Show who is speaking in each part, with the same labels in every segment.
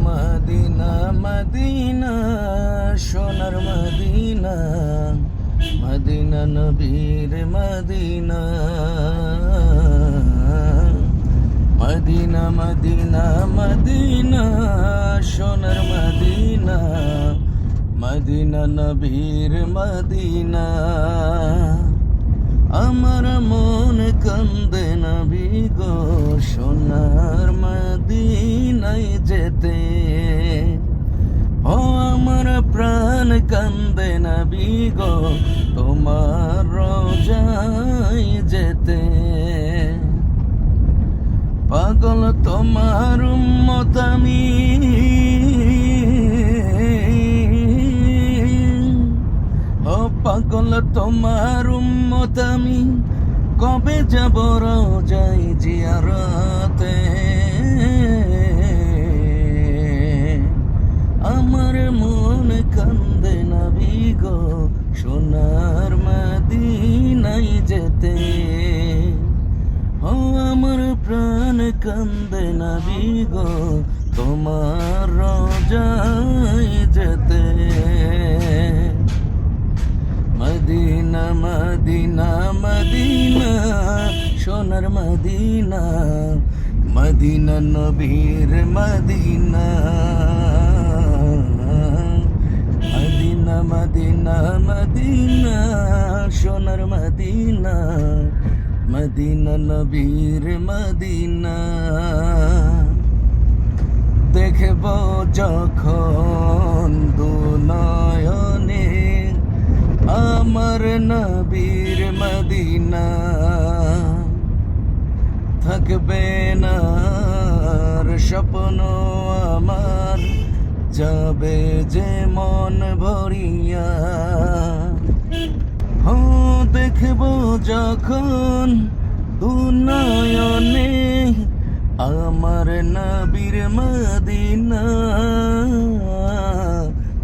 Speaker 1: Medina Medina সোনার Medina, Medina নবীর Medina. Medina Medina Medina সোনার মদিনা, মদিনা নবীর মদিনা। আমার মন কান্দে নবী গো সোনার মদিনায় যেতে। ও আমার প্রাণ কান্দে নবী গো তোমার রোজায় যেতে। পাগল তোমার উম্মত আমি, ও পাগল তোমার উম্মত আমি, কবে যাব রোজায় জিয়ারতে। আমার মন কান্দে নবী গো সোনার মদিনায় যেতে। ও আমার প্রাণ কান্দে নবী গো তোমার রোজায় যেতে। মদিনা মদিনা মদিনা সোনার মদিনা, মদিনা নবীর মদিনা। মদিনা মদিনা মদিনা সোনার মদিনা, মদিনা নবীর মদিনা। দেখব যখন দু নয়নে আমার নবীর মদিনা, থাকবে না আর স্বপ্ন আমার, যাবে যে মন ভরিয়া। ও দেখব যখন দু নয়নে আমার নবীর মদিনা,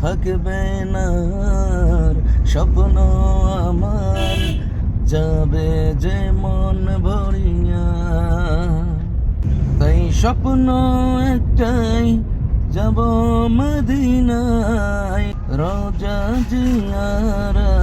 Speaker 1: থাকবে না আর স্বপ্ন আমার, যাবে যে মন ভরিয়া। তাই স্বপ্ন একটাই, যাব মদিনায় রোজা জিয়ারা।